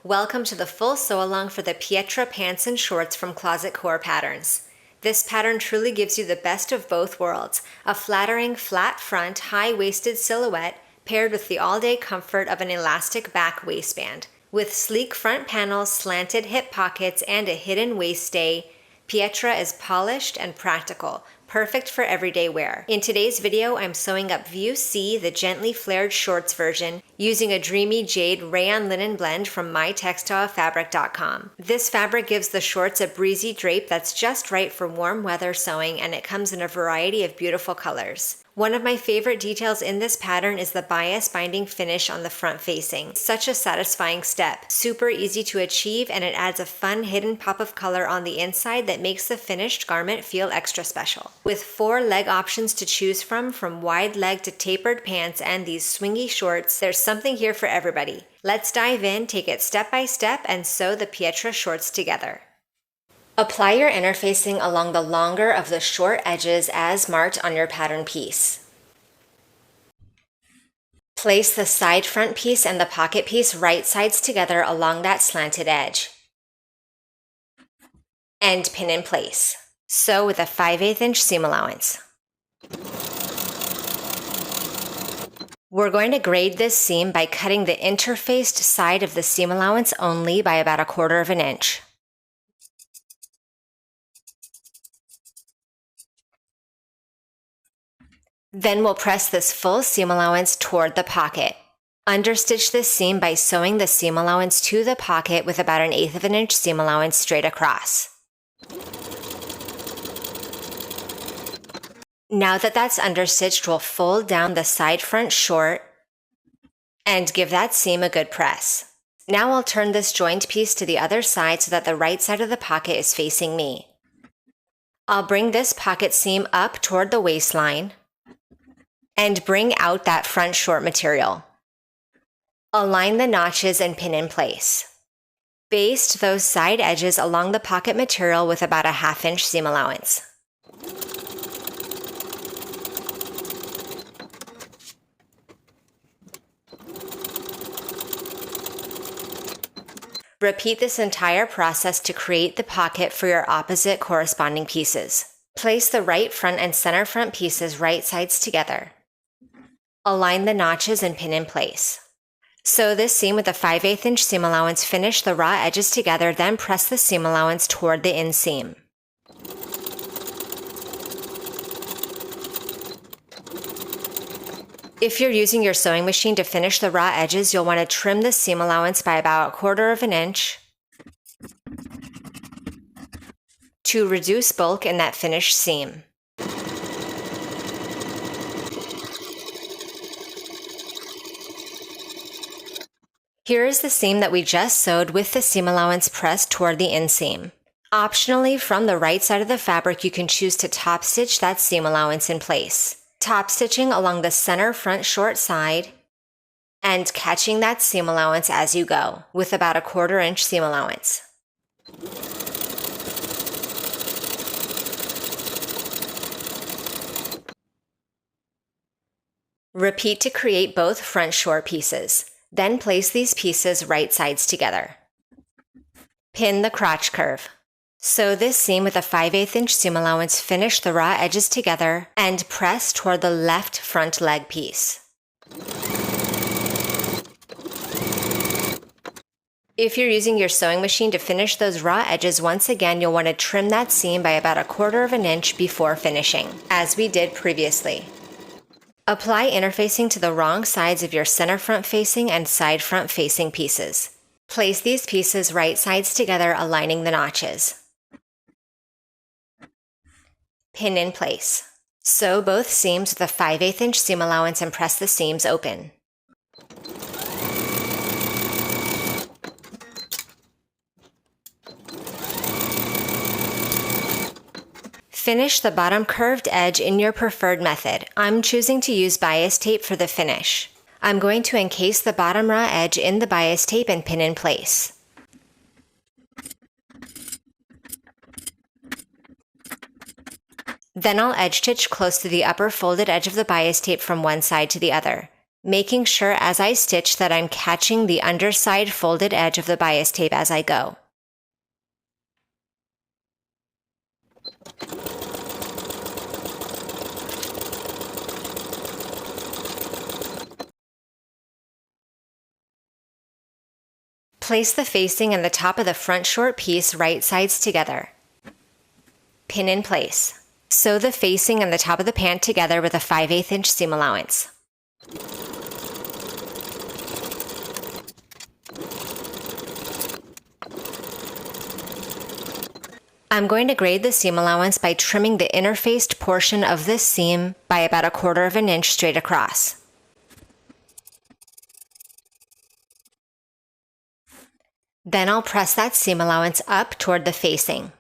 Welcome to the full sew along for the Pietra Pants and Shorts from Closet Core Patterns. This pattern truly gives you the best of both worlds, a flattering flat front, high-waisted silhouette paired with the all-day comfort of an elastic back waistband. With sleek front panels, slanted hip pockets, and a hidden waist stay, Pietra is polished and practical, perfect for everyday wear. In today's video, I'm sewing up View C, the gently flared shorts version, using a dreamy jade rayon linen blend from mytextilefabric.com. This fabric gives the shorts a breezy drape that's just right for warm weather sewing, and it comes in a variety of beautiful colors. One of my favorite details in this pattern is the bias binding finish on the front facing. Such a satisfying step, super easy to achieve, and it adds a fun hidden pop of color on the inside that makes the finished garment feel extra special. With 4 leg options to choose from wide leg to tapered pants and these swingy shorts, there's something here for everybody. Let's dive in, take it step by step, and sew the Pietra shorts together. Apply your interfacing along the longer of the short edges as marked on your pattern piece. Place the side front piece and the pocket piece right sides together along that slanted edge. And pin in place. Sew with a 5/8 inch seam allowance. We're going to grade this seam by cutting the interfaced side of the seam allowance only by about 1/4 inch. Then we'll press this full seam allowance toward the pocket. Understitch this seam by sewing the seam allowance to the pocket with about 1/8 inch seam allowance straight across. Now that that's understitched, we'll fold down the side front short and give that seam a good press. Now I'll turn this joined piece to the other side so that the right side of the pocket is facing me. I'll bring this pocket seam up toward the waistline and bring out that front short material. Align the notches and pin in place. Baste those side edges along the pocket material with about 1/2 inch seam allowance. Repeat this entire process to create the pocket for your opposite corresponding pieces. Place the right front and center front pieces right sides together. Align the notches and pin in place. Sew this seam with a 5/8 inch seam allowance, finish the raw edges together, then press the seam allowance toward the inseam. If you're using your sewing machine to finish the raw edges, you'll want to trim the seam allowance by about 1/4 inch to reduce bulk in that finished seam. Here is the seam that we just sewed with the seam allowance pressed toward the inseam. Optionally, from the right side of the fabric, you can choose to top stitch that seam allowance in place. Top stitching along the center front short side and catching that seam allowance as you go with about 1/4 inch seam allowance. Repeat to create both front short pieces. Then place these pieces right sides together. Pin the crotch curve. Sew this seam with a 5/8 inch seam allowance, finish the raw edges together, and press toward the left front leg piece. If you're using your sewing machine to finish those raw edges, once again, you'll want to trim that seam by about 1/4 inch before finishing, as we did previously. Apply interfacing to the wrong sides of your center front facing and side front facing pieces. Place these pieces right sides together, aligning the notches. Pin in place. Sew both seams with a 5/8 inch seam allowance and press the seams open. Finish the bottom curved edge in your preferred method. I'm choosing to use bias tape for the finish. I'm going to encase the bottom raw edge in the bias tape and pin in place. Then I'll edge stitch close to the upper folded edge of the bias tape from one side to the other. making sure as I stitch that I'm catching the underside folded edge of the bias tape as I go. Place the facing and the top of the front short piece right sides together. Pin in place. Sew the facing and the top of the pant together with a 5/8 inch seam allowance. I'm going to grade the seam allowance by trimming the interfaced portion of this seam by about 1/4 inch straight across. Then I'll press that seam allowance up toward the facing.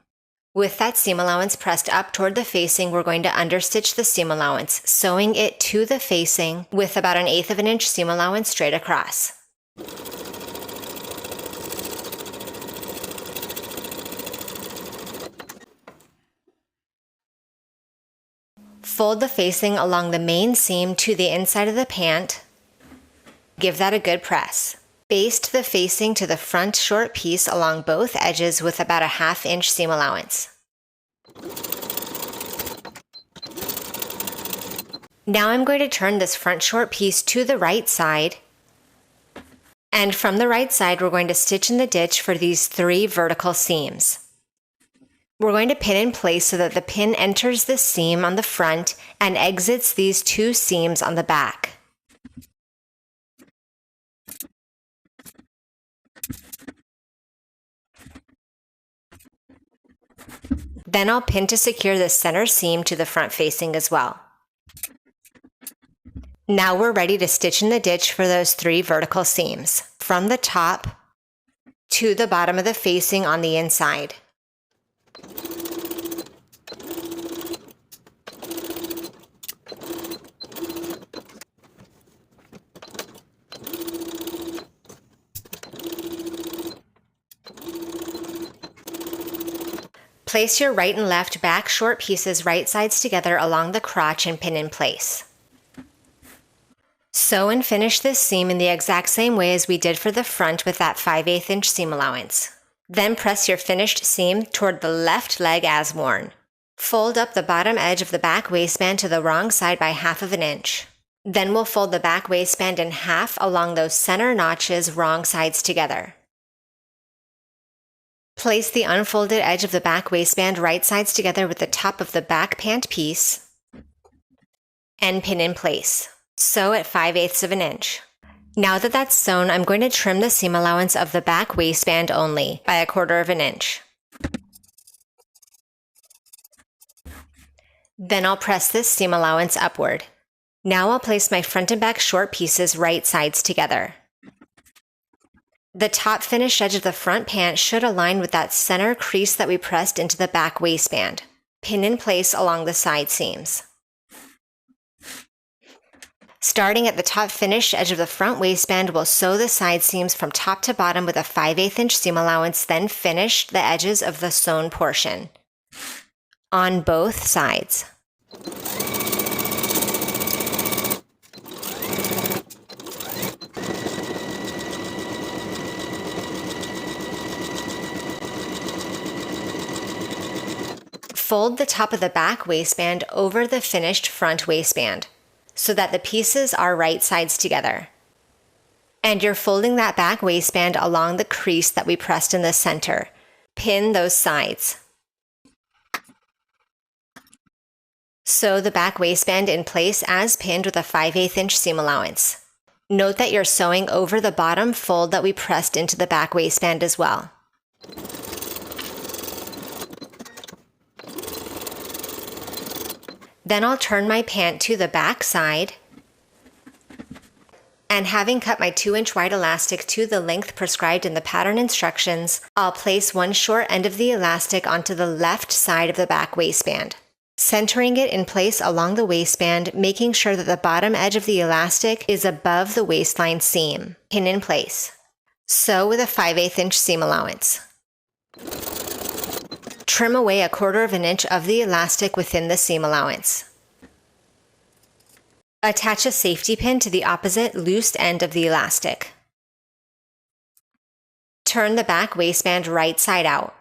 With that seam allowance pressed up toward the facing, we're going to understitch the seam allowance, sewing it to the facing with about 1/8 inch seam allowance straight across. Fold the facing along the main seam to the inside of the pant. Give that a good press. Baste the facing to the front short piece along both edges with about 1/2 inch seam allowance. Now I'm going to turn this front short piece to the right side, and from the right side we're going to stitch in the ditch for these 3 vertical seams. We're going to pin in place so that the pin enters the seam on the front and exits these 2 seams on the back. Then I'll pin to secure the center seam to the front facing as well. Now we're ready to stitch in the ditch for those 3 vertical seams, from the top to the bottom of the facing on the inside. Place your right and left back short pieces right sides together along the crotch and pin in place. Sew and finish this seam in the exact same way as we did for the front with that 5/8 inch seam allowance. Then press your finished seam toward the left leg as worn. Fold up the bottom edge of the back waistband to the wrong side by 1/2 inch. Then we'll fold the back waistband in half along those center notches wrong sides together. Place the unfolded edge of the back waistband right sides together with the top of the back pant piece and pin in place. Sew at 5/8 inch. Now that that's sewn, I'm going to trim the seam allowance of the back waistband only by 1/4 inch. Then I'll press this seam allowance upward. Now I'll place my front and back short pieces right sides together. The top finished edge of the front pant should align with that center crease that we pressed into the back waistband. Pin in place along the side seams. Starting at the top finished edge of the front waistband, we'll sew the side seams from top to bottom with a 5/8 inch seam allowance, then finish the edges of the sewn portion on both sides. Fold the top of the back waistband over the finished front waistband so that the pieces are right sides together. And you're folding that back waistband along the crease that we pressed in the center. Pin those sides. Sew the back waistband in place as pinned with a 5/8 inch seam allowance. Note that you're sewing over the bottom fold that we pressed into the back waistband as well. Then I'll turn my pant to the back side, and having cut my 2-inch wide elastic to the length prescribed in the pattern instructions, I'll place one short end of the elastic onto the left side of the back waistband, centering it in place along the waistband, making sure that the bottom edge of the elastic is above the waistline seam. Pin in place. Sew with a 5/8 inch seam allowance. Trim away 1/4 inch of the elastic within the seam allowance. Attach a safety pin to the opposite loose end of the elastic. Turn the back waistband right side out.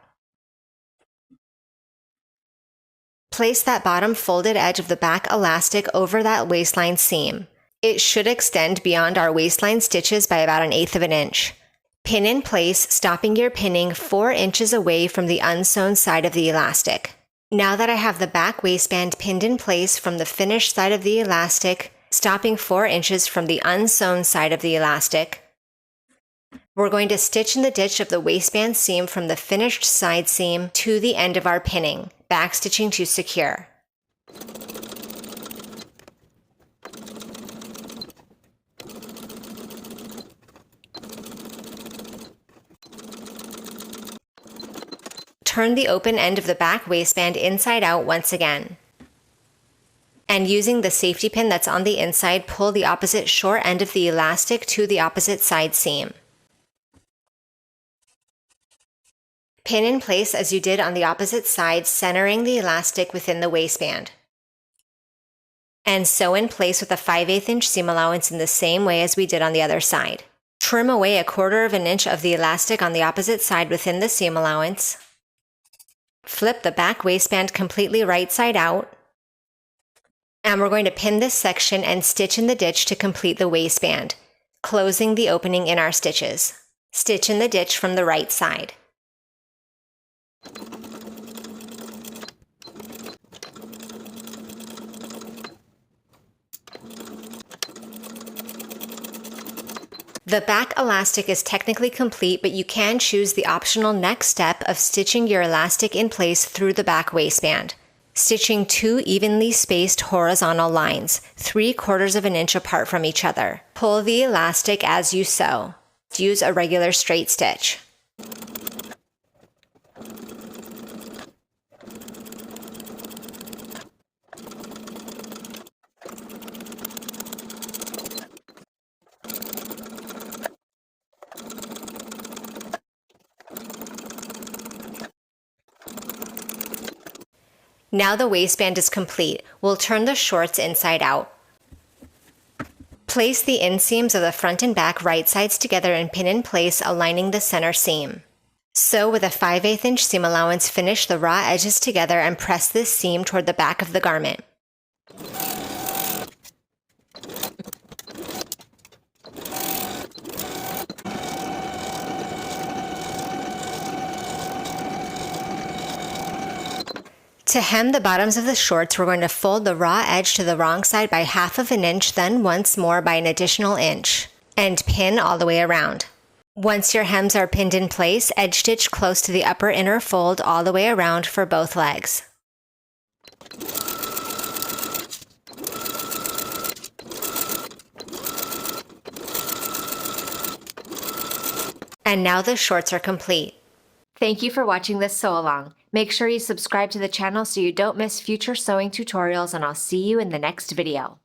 Place that bottom folded edge of the back elastic over that waistline seam. It should extend beyond our waistline stitches by about 1/8 of an inch. Pin in place, stopping your pinning 4 inches away from the unsewn side of the elastic. Now that I have the back waistband pinned in place from the finished side of the elastic, stopping 4 inches from the unsewn side of the elastic, we're going to stitch in the ditch of the waistband seam from the finished side seam to the end of our pinning, backstitching to secure. Turn the open end of the back waistband inside out once again. And using the safety pin that's on the inside, pull the opposite short end of the elastic to the opposite side seam. Pin in place as you did on the opposite side, centering the elastic within the waistband. And sew in place with a 5/8 inch seam allowance in the same way as we did on the other side. Trim away 1/4 of an inch of the elastic on the opposite side within the seam allowance. Flip the back waistband completely right side out. And we're going to pin this section and stitch in the ditch to complete the waistband, closing the opening in our stitches. Stitch in the ditch from the right side. The back elastic is technically complete, but you can choose the optional next step of stitching your elastic in place through the back waistband. Stitching 2 evenly spaced horizontal lines, 3/4 of an inch apart from each other. Pull the elastic as you sew. Use a regular straight stitch. Now the waistband is complete. We'll turn the shorts inside out. Place the inseams of the front and back right sides together and pin in place, aligning the center seam. Sew with a 5/8 inch seam allowance, finish the raw edges together and press this seam toward the back of the garment. To hem the bottoms of the shorts, we're going to fold the raw edge to the wrong side by 1/2 of an inch, then once more by an additional inch, and pin all the way around. Once your hems are pinned in place, edge stitch close to the upper inner fold all the way around for both legs. And now the shorts are complete. Thank you for watching this sew along. Make sure you subscribe to the channel so you don't miss future sewing tutorials, and I'll see you in the next video.